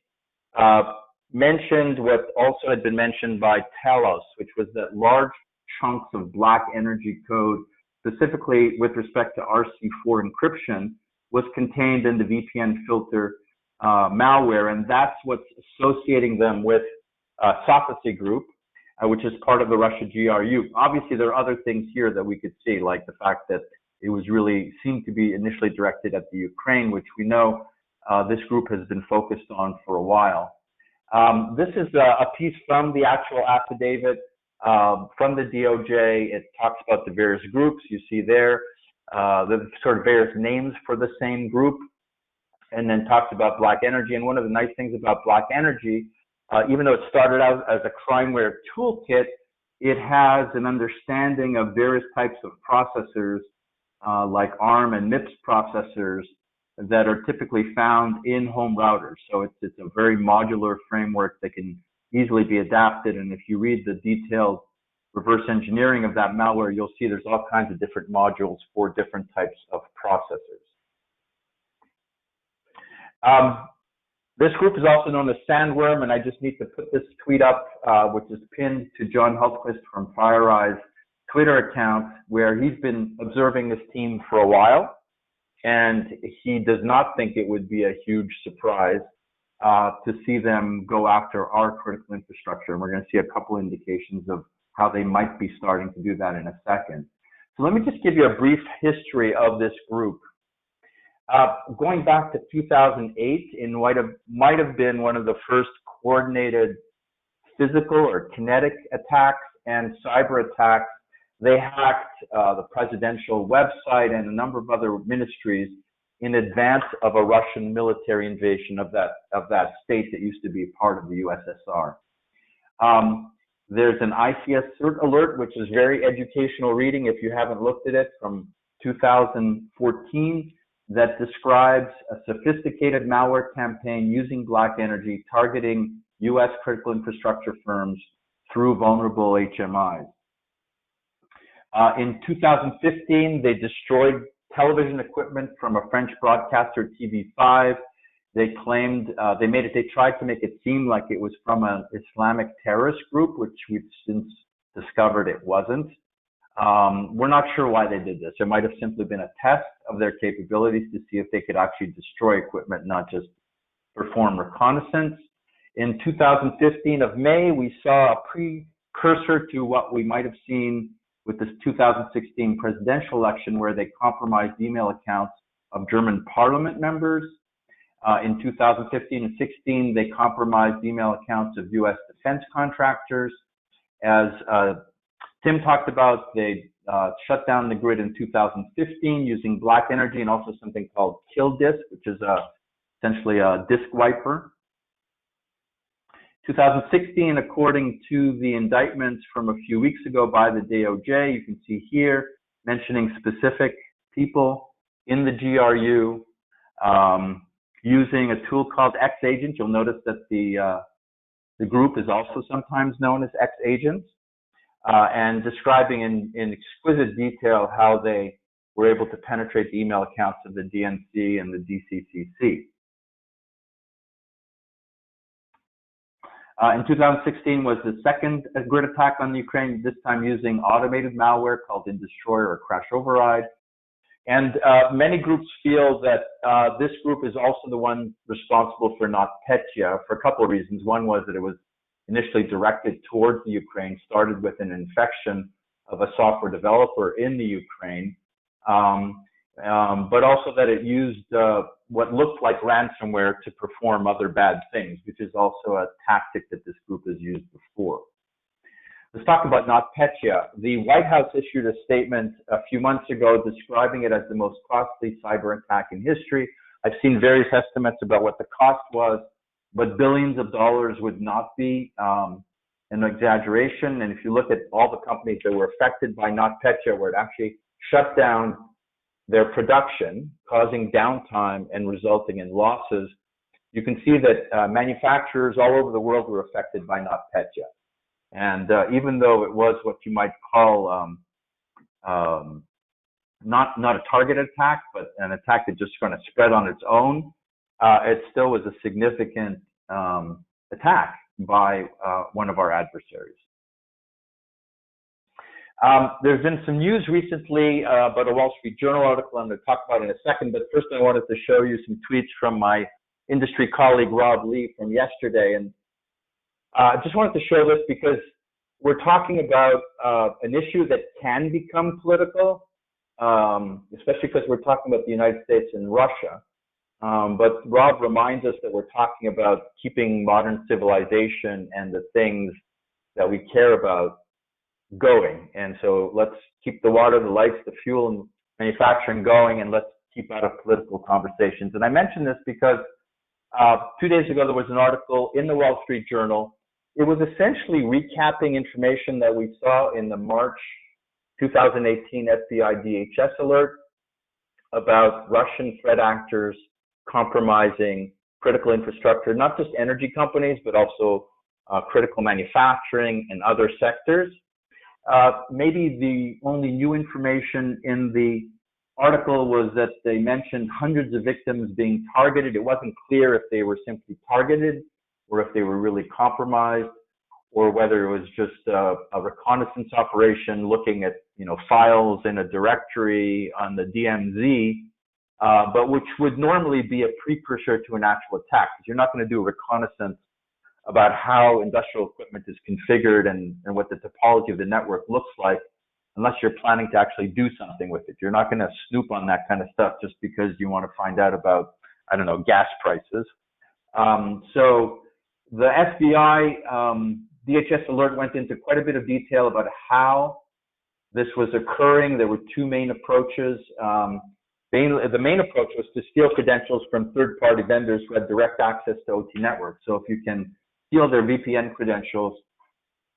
S1: mentioned what also had been mentioned by Talos, which was that large chunks of black energy code, specifically with respect to RC4 encryption, was contained in the VPNFilter malware, and that's what's associating them with Sophisy Group, which is part of the Russia GRU. Obviously, there are other things here that we could see, like the fact that it was really seemed to be initially directed at the Ukraine, which we know this group has been focused on for a while. This is a piece from the actual affidavit from the DOJ. It talks about the various groups you see there, the sort of various names for the same group, and then talks about black energy. And one of the nice things about black energy, even though it started out as a crimeware toolkit, it has an understanding of various types of processors like ARM and MIPS processors that are typically found in home routers. So it's a very modular framework that can easily be adapted. And if you read the detailed reverse engineering of that malware, you'll see there's all kinds of different modules for different types of processors. This group is also known as Sandworm, and I just need to put this tweet up, which is pinned to John Hultquist from FireEye's Twitter account, where he's been observing this team for a while, and he does not think it would be a huge surprise to see them go after our critical infrastructure. And we're going to see a couple indications of how they might be starting to do that in a second. So let me just give you a brief history of this group. Going back to 2008, in what might have been one of the first coordinated physical or kinetic attacks and cyber attacks, they hacked the presidential website and a number of other ministries in advance of a Russian military invasion of that state that used to be part of the USSR. There's an ICS alert, which is very educational reading if you haven't looked at it, from 2014, that describes a sophisticated malware campaign using black energy targeting U.S. critical infrastructure firms through vulnerable HMIs. In 2015, they destroyed television equipment from a French broadcaster, TV5. They claimed they tried to make it seem like it was from an Islamic terrorist group, which we've since discovered it wasn't. We're not sure why they did this. It might have simply been a test of their capabilities to see if they could actually destroy equipment, not just perform reconnaissance. In 2015 of May, we saw a precursor to what we might have seen with this 2016 presidential election, where they compromised email accounts of German parliament members. In 2015 and 16, they compromised email accounts of U.S. defense contractors. As Tim talked about, they shut down the grid in 2015 using black energy and also something called kill disk, which is essentially a disk wiper. 2016, according to the indictments from a few weeks ago by the DOJ, you can see here mentioning specific people in the GRU using a tool called X-Agent. You'll notice that the group is also sometimes known as X-Agents, and describing in exquisite detail how they were able to penetrate the email accounts of the DNC and the DCCC. In 2016 was the second grid attack on the Ukraine, this time using automated malware called Indestroyer or Crash Override. And many groups feel that this group is also the one responsible for NotPetya for a couple of reasons. One was that it was initially directed towards the Ukraine, started with an infection of a software developer in the Ukraine, but also that it used what looked like ransomware to perform other bad things, which is also a tactic that this group has used before. Let's talk about NotPetya. The White House issued a statement a few months ago describing it as the most costly cyber attack in history. I've seen various estimates about what the cost was, but billions of dollars would not be an exaggeration. And if you look at all the companies that were affected by NotPetya, where it actually shut down their production, causing downtime and resulting in losses, you can see that manufacturers all over the world were affected by NotPetya. And even though it was what you might call not a targeted attack, but an attack that's just going to spread on its own, it still was a significant attack by one of our adversaries. There's been some news recently about a Wall Street Journal article I'm going to talk about in a second, but first I wanted to show you some tweets from my industry colleague Rob Lee from yesterday. And I just wanted to show this because we're talking about an issue that can become political, especially because we're talking about the United States and Russia. But Rob reminds us that we're talking about keeping modern civilization and the things that we care about going. And so let's keep the water, the lights, the fuel, and manufacturing going, and let's keep out of political conversations. And I mention this because 2 days ago, there was an article in the Wall Street Journal. It was essentially recapping information that we saw in the March 2018 FBI DHS alert about Russian threat actors compromising critical infrastructure, not just energy companies, but also critical manufacturing and other sectors. Maybe the only new information in the article was that they mentioned hundreds of victims being targeted. It wasn't clear if they were simply targeted or if they were really compromised, or whether it was just a reconnaissance operation looking at files in a directory on the DMZ, but which would normally be a precursor to an actual attack. Because you're not going to do a reconnaissance about how industrial equipment is configured and what the topology of the network looks like, unless you're planning to actually do something with it. You're not going to snoop on that kind of stuff just because you want to find out about, I don't know, gas prices. So the FBI DHS alert went into quite a bit of detail about how this was occurring. There were two main approaches. The main approach was to steal credentials from third-party vendors who had direct access to OT networks. So if you can steal their VPN credentials,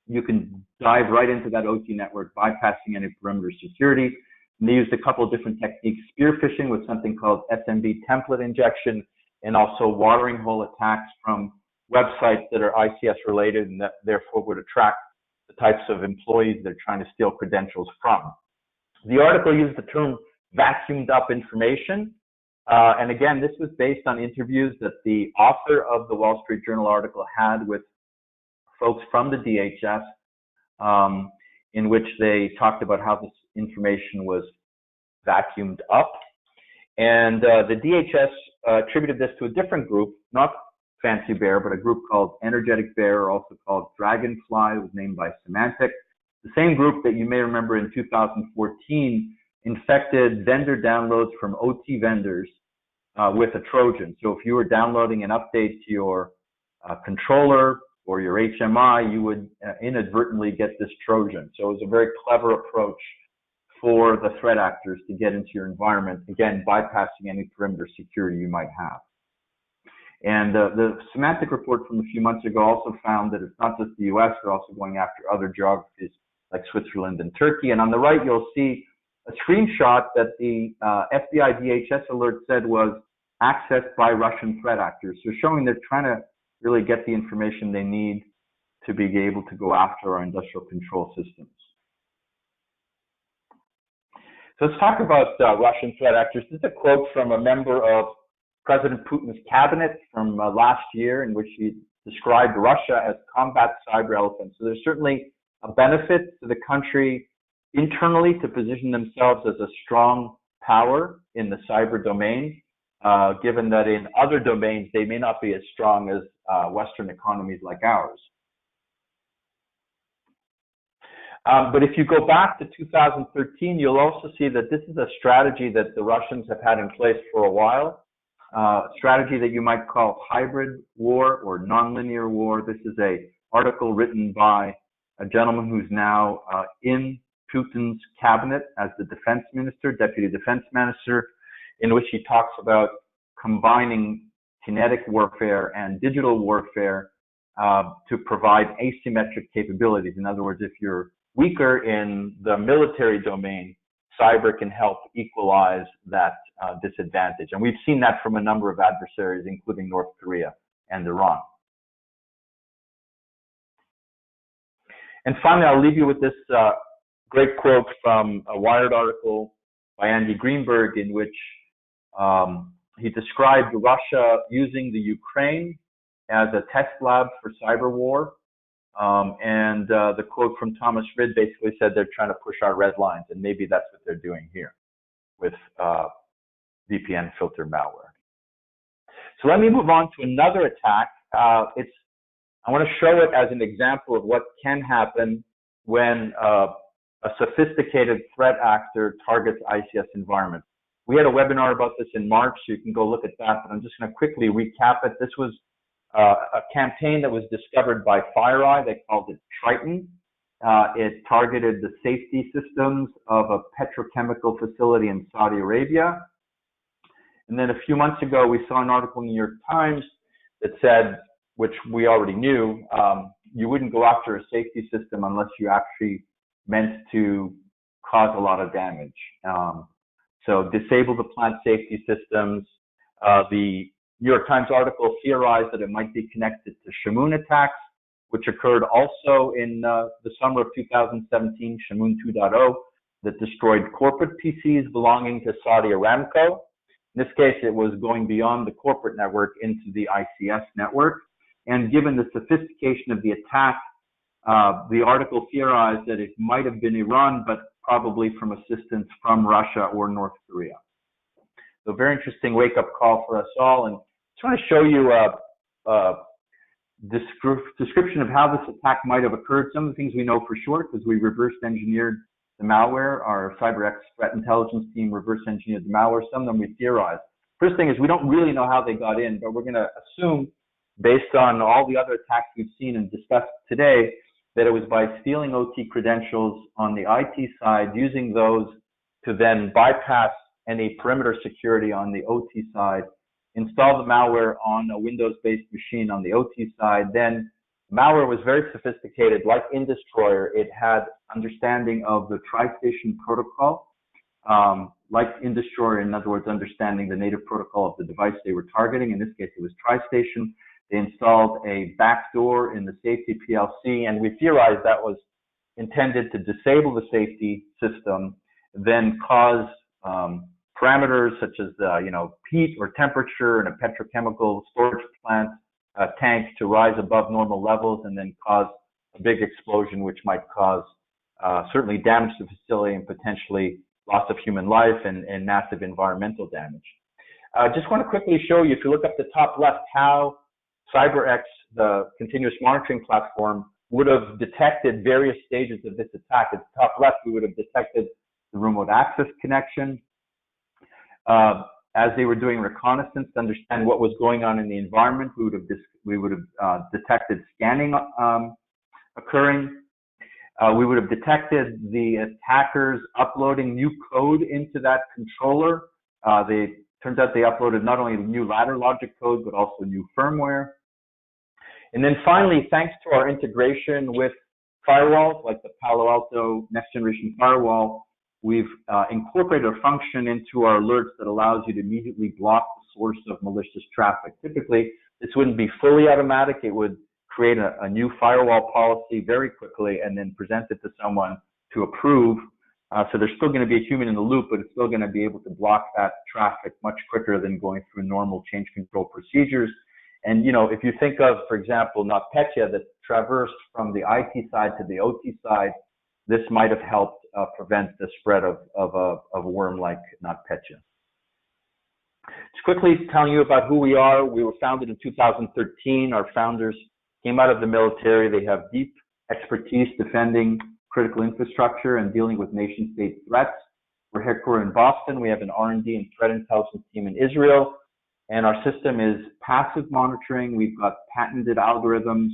S1: you can dive right into that OT network, bypassing any perimeter security. And they used a couple of different techniques: spear phishing with something called SMB template injection, and also watering hole attacks from websites that are ICS related and that therefore would attract the types of employees they're trying to steal credentials from. The article used the term vacuumed up information. And again, this was based on interviews that the author of the Wall Street Journal article had with folks from the DHS, in which they talked about how this information was vacuumed up. And the DHS attributed this to a different group, not Fancy Bear, but a group called Energetic Bear, or also called Dragonfly. It was named by Symantec. The same group that you may remember in 2014 infected vendor downloads from OT vendors with a Trojan. So if you were downloading an update to your controller or your HMI, you would inadvertently get this Trojan. So it was a very clever approach for the threat actors to get into your environment, again, bypassing any perimeter security you might have. And the Symantec report from a few months ago also found that it's not just the US, they're also going after other geographies like Switzerland and Turkey. And on the right, you'll see a screenshot that the FBI DHS alert said was accessed by Russian threat actors. So showing they're trying to really get the information they need to be able to go after our industrial control systems. So let's talk about Russian threat actors. This is a quote from a member of President Putin's cabinet from last year, in which he described Russia as combat cyber elephant. So there's certainly a benefit to the country internally to position themselves as a strong power in the cyber domain, given that in other domains they may not be as strong as Western economies like ours. But if you go back to 2013, you'll also see that this is a strategy that the Russians have had in place for a while. Strategy that you might call hybrid war or nonlinear war. This is an article written by a gentleman who's now in Putin's cabinet as the defense minister, deputy defense minister, in which he talks about combining kinetic warfare and digital warfare to provide asymmetric capabilities. In other words, if you're weaker in the military domain, cyber can help equalize that disadvantage. And we've seen that from a number of adversaries, including North Korea and Iran. And finally, I'll leave you with this great quote from a Wired article by Andy Greenberg, in which he described Russia using the Ukraine as a test lab for cyber war. And the quote from Thomas Rid basically said they're trying to push our red lines, and maybe that's what they're doing here with VPNFilter malware. So let me move on to another attack. I want to show it as an example of what can happen when a sophisticated threat actor targets ICS environments. We had a webinar about this in March, so you can go look at that, but I'm just going to quickly recap it. This was a campaign that was discovered by FireEye. They called it Triton. It targeted the safety systems of a petrochemical facility in Saudi Arabia. And then a few months ago, we saw an article in the New York Times that said, which we already knew, you wouldn't go after a safety system unless you actually meant to cause a lot of damage. So disable the plant safety systems. The New York Times article theorized that it might be connected to Shamoon attacks, which occurred also in the summer of 2017, Shamoon 2.0, that destroyed corporate PCs belonging to Saudi Aramco. In this case, it was going beyond the corporate network into the ICS network. And given the sophistication of the attack, the article theorized that it might have been Iran, but probably from assistance from Russia or North Korea. So very interesting wake-up call for us all. And I just want to show you a description of how this attack might have occurred. Some of the things we know for sure, because we reverse engineered the malware. Our CyberX threat intelligence team reverse engineered the malware. Some of them we theorized. First thing is we don't really know how they got in, but we're going to assume, based on all the other attacks we've seen and discussed today, that it was by stealing OT credentials on the IT side, using those to then bypass any perimeter security on the OT side, install the malware on a Windows-based machine on the OT side. Then malware was very sophisticated. Like InDestroyer, it had understanding of the tri-station protocol. Like InDestroyer, in other words, understanding the native protocol of the device they were targeting. In this case, it was tri-station. They installed a backdoor in the safety PLC, and we theorized that was intended to disable the safety system, then cause parameters such as heat or temperature in a petrochemical storage plant tank to rise above normal levels, and then cause a big explosion, which might cause certainly damage to the facility and potentially loss of human life and massive environmental damage. Just want to quickly show you, if you look up the top left, how CyberX, the continuous monitoring platform, would have detected various stages of this attack. At the top left, we would have detected the remote access connection. As they were doing reconnaissance to understand what was going on in the environment, we would have detected scanning occurring. We would have detected the attackers uploading new code into that controller. Turns out they uploaded not only new ladder logic code, but also new firmware. And then finally, thanks to our integration with firewalls like the Palo Alto Next Generation Firewall, we've incorporated a function into our alerts that allows you to immediately block the source of malicious traffic. Typically, this wouldn't be fully automatic. It would create a new firewall policy very quickly and then present it to someone to approve. So there's still going to be a human in the loop, but it's still going to be able to block that traffic much quicker than going through normal change control procedures. And, if you think of, for example, NotPetya that traversed from the IT side to the OT side, this might have helped prevent the spread of a worm like NotPetya. Just quickly telling you about who we are. We were founded in 2013. Our founders came out of the military. They have deep expertise defending critical infrastructure and dealing with nation-state threats. We're headquartered in Boston. We have an R&D and threat intelligence team in Israel. And our system is passive monitoring. We've got patented algorithms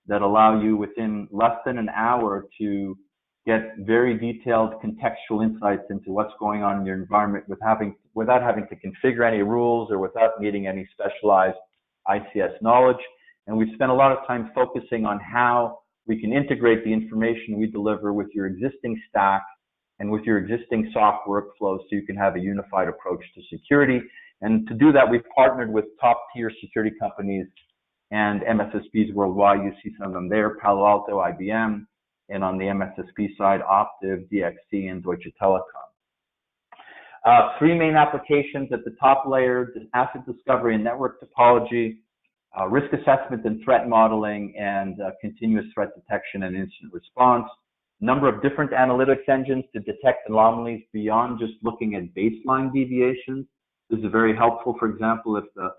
S1: that allow you within less than an hour to get very detailed contextual insights into what's going on in your environment without having to configure any rules or without needing any specialized ICS knowledge. And we've spent a lot of time focusing on how we can integrate the information we deliver with your existing stack and with your existing soft workflows so you can have a unified approach to security. And to do that, we've partnered with top-tier security companies and MSSPs worldwide. You see some of them there, Palo Alto, IBM, and on the MSSP side, Optiv, DXC, and Deutsche Telekom. Three main applications at the top layer: asset discovery and network topology, risk assessment and threat modeling, and continuous threat detection and incident response. Number of different analytics engines to detect anomalies beyond just looking at baseline deviations. This is very helpful. For example, if the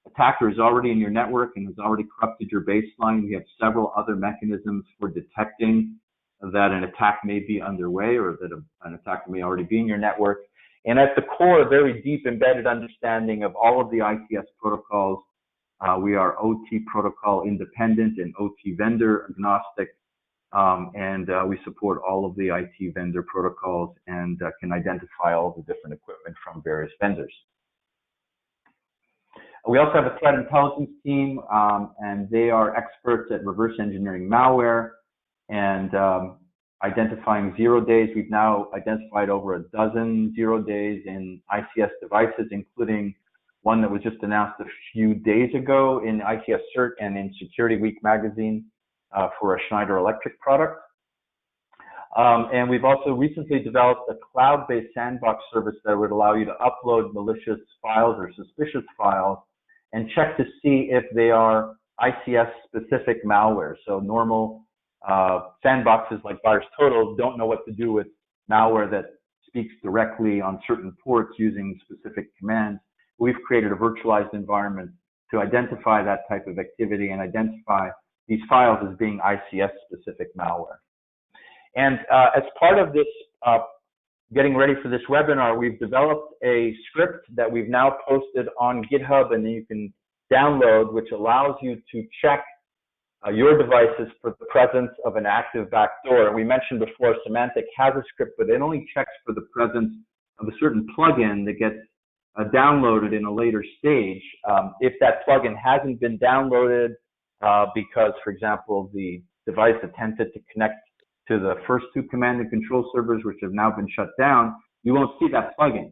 S1: attacker is already in your network and has already corrupted your baseline, we have several other mechanisms for detecting that an attack may be underway or that an attacker may already be in your network. And at the core, a very deep embedded understanding of all of the ICS protocols. We are OT protocol independent and OT vendor agnostic. And we support all of the IT vendor protocols and can identify all the different equipment from various vendors. We also have a threat intelligence team, and they are experts at reverse engineering malware and identifying 0 days. We've now identified over a dozen 0 days in ICS devices, including one that was just announced a few days ago in ICS Cert and in Security Week magazine for a Schneider Electric product. And we've also recently developed a cloud-based sandbox service that would allow you to upload malicious files or suspicious files and check to see if they are ICS-specific malware. So normal sandboxes like VirusTotal don't know what to do with malware that speaks directly on certain ports using specific commands. We've created a virtualized environment to identify that type of activity and identify these files as being ICS-specific malware. And as part of this, getting ready for this webinar, we've developed a script that we've now posted on GitHub and you can download, which allows you to check your devices for the presence of an active backdoor. And we mentioned before, Symantec has a script, but it only checks for the presence of a certain plugin that gets downloaded in a later stage. If that plugin hasn't been downloaded because, for example, the device attempted to connect to the first two command and control servers, which have now been shut down, you won't see that plugin.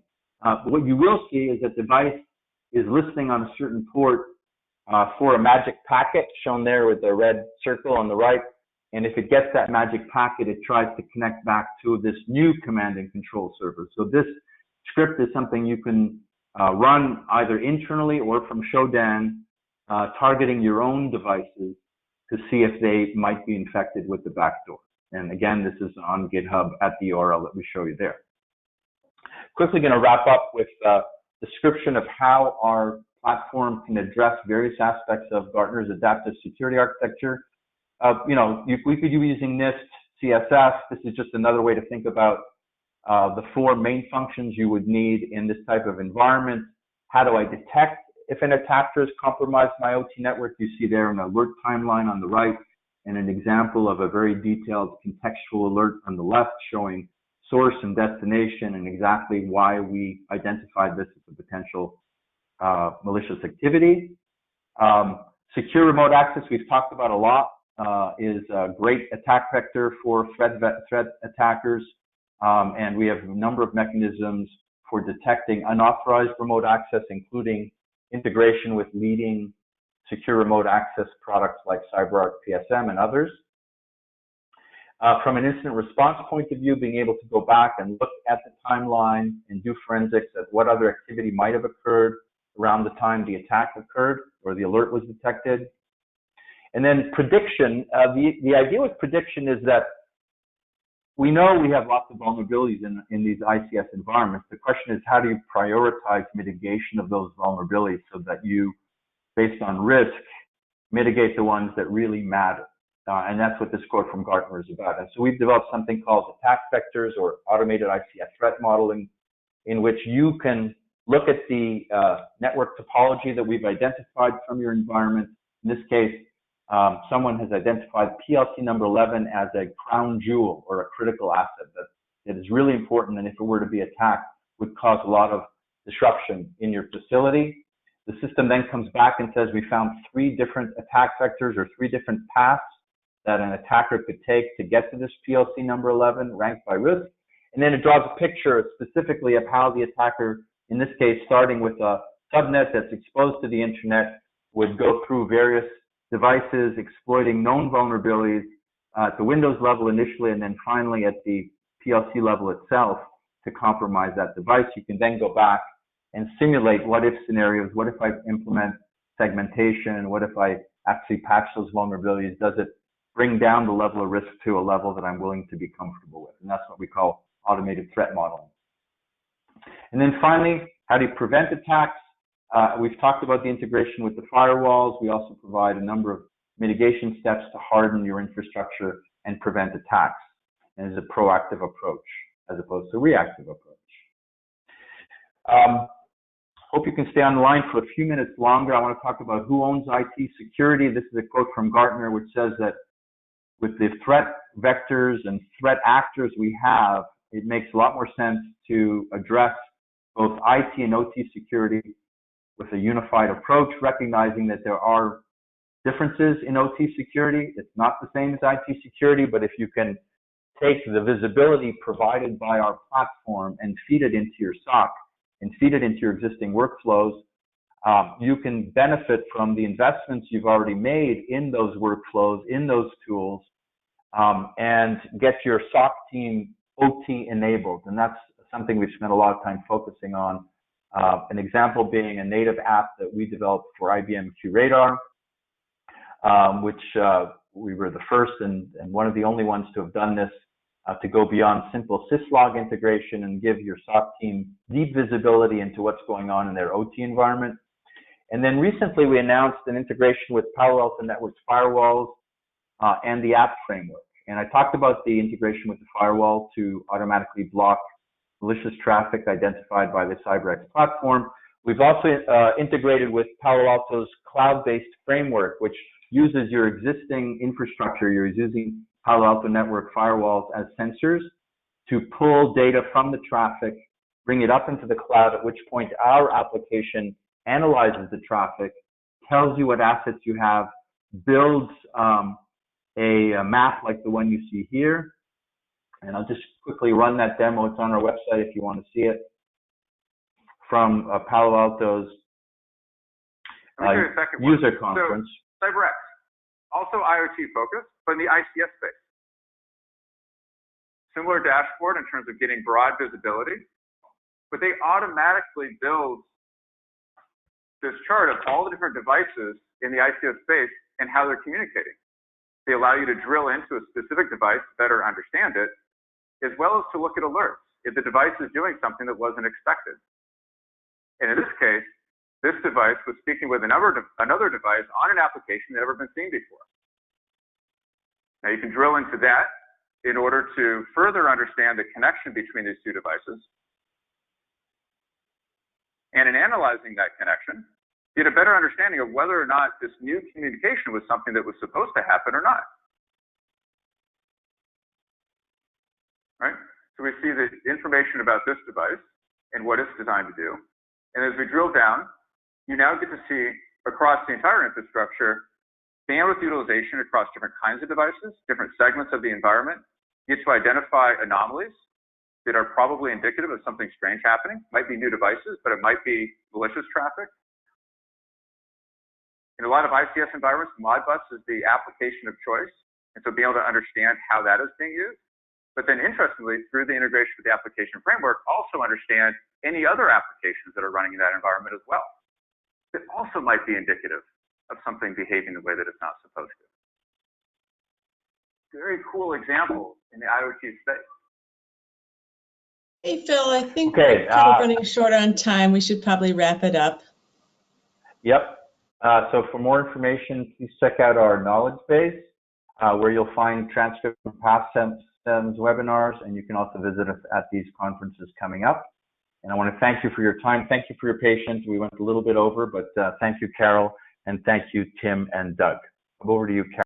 S1: What you will see is that the device is listening on a certain port for a magic packet, shown there with the red circle on the right. And if it gets that magic packet, it tries to connect back to this new command and control server. So this script is something you can run either internally or from Shodan, targeting your own devices to see if they might be infected with the backdoor. And again, this is on GitHub at the URL that we show you there. Quickly going to wrap up with a description of how our platform can address various aspects of Gartner's adaptive security architecture. We could be using NIST, CSS. This is just another way to think about the four main functions you would need in this type of environment. How do I detect if an attacker has compromised my OT network? You see there an alert timeline on the right and an example of a very detailed contextual alert on the left showing source and destination and exactly why we identified this as a potential malicious activity. Secure remote access, we've talked about a lot, is a great attack vector for threat attackers. And we have a number of mechanisms for detecting unauthorized remote access, including integration with leading secure remote access products like CyberX, PSM, and others. From an incident response point of view, being able to go back and look at the timeline and do forensics at what other activity might have occurred around the time the attack occurred or the alert was detected. And then prediction, the idea with prediction is that we know we have lots of vulnerabilities in these ICS environments. The question is, how do you prioritize mitigation of those vulnerabilities so that you, based on risk, mitigate the ones that really matter? And that's what this quote from Gartner is about. And so we've developed something called attack vectors or automated ICS threat modeling, in which you can look at the network topology that we've identified from your environment. In this case, someone has identified PLC number 11 as a crown jewel or a critical asset that is really important, and if it were to be attacked, would cause a lot of disruption in your facility. The system then comes back and says, we found 3 different attack vectors or 3 different paths that an attacker could take to get to this PLC number 11 ranked by risk. And then it draws a picture specifically of how the attacker, in this case, starting with a subnet that's exposed to the internet, would go through various devices, exploiting known vulnerabilities at the Windows level initially, and then finally at the PLC level itself to compromise that device. You can then go back and simulate what-if scenarios. What if I implement segmentation? What if I actually patch those vulnerabilities? Does it bring down the level of risk to a level that I'm willing to be comfortable with? And that's what we call automated threat modeling. And then finally, how do you prevent attacks? We've talked about the integration with the firewalls. We also provide a number of mitigation steps to harden your infrastructure and prevent attacks. And it's a proactive approach as opposed to a reactive approach. Hope you can stay on the line for a few minutes longer. I want to talk about who owns IT security. This is a quote from Gartner, which says that with the threat vectors and threat actors we have, it makes a lot more sense to address both IT and OT security with a unified approach, recognizing that there are differences in OT security. It's not the same as IT security, but if you can take the visibility provided by our platform and feed it into your SOC and feed it into your existing workflows, you can benefit from the investments you've already made in those workflows, in those tools, and get your SOC team OT enabled. And that's something we've spent a lot of time focusing on. An example being a native app that we developed for IBM QRadar, which we were the first and one of the only ones to have done this, to go beyond simple syslog integration and give your SOC team deep visibility into what's going on in their OT environment. And then recently we announced an integration with Palo Alto Networks firewalls and the app framework. And I talked about the integration with the firewall to automatically block malicious traffic identified by the CyberX platform. We've also integrated with Palo Alto's cloud-based framework, which uses your existing infrastructure. You're using Palo Alto Network firewalls as sensors to pull data from the traffic, bring it up into the cloud, at which point our application analyzes the traffic, tells you what assets you have, builds a map like the one you see here. And I'll just quickly run that demo. It's on our website if you want to see it, from Palo Alto's user conference.
S6: So, CyberX, also IoT focused, but in the ICS space. Similar dashboard in terms of getting broad visibility, but they automatically build this chart of all the different devices in the ICS space and how they're communicating. They allow you to drill into a specific device to better understand it, as well as to look at alerts if the device is doing something that wasn't expected. And in this case, this device was speaking with another device on an application that had never been seen before. Now you can drill into that in order to further understand the connection between these two devices. And in analyzing that connection, get a better understanding of whether or not this new communication was something that was supposed to happen or not. Right? So we see the information about this device and what it's designed to do. And as we drill down, you now get to see across the entire infrastructure, bandwidth utilization across different kinds of devices, different segments of the environment. You get to identify anomalies that are probably indicative of something strange happening. Might be new devices, but it might be malicious traffic. In a lot of ICS environments, Modbus is the application of choice. And so being able to understand how that is being used. But then interestingly, through the integration with the application framework, also understand any other applications that are running in that environment as well. That also might be indicative of something behaving the way that it's not supposed to. Very cool example in the IoT space.
S5: Hey, Phil, I think we're kind of running short on time. We should probably wrap it up.
S1: Yep. So for more information, please check out our knowledge base, where you'll find transcripts from past SEMS webinars, and you can also visit us at these conferences coming up. And I want to thank you for your time. Thank you for your patience. We went a little bit over, but thank you, Carol, and thank you, Tim and Doug. Over to you, Karen.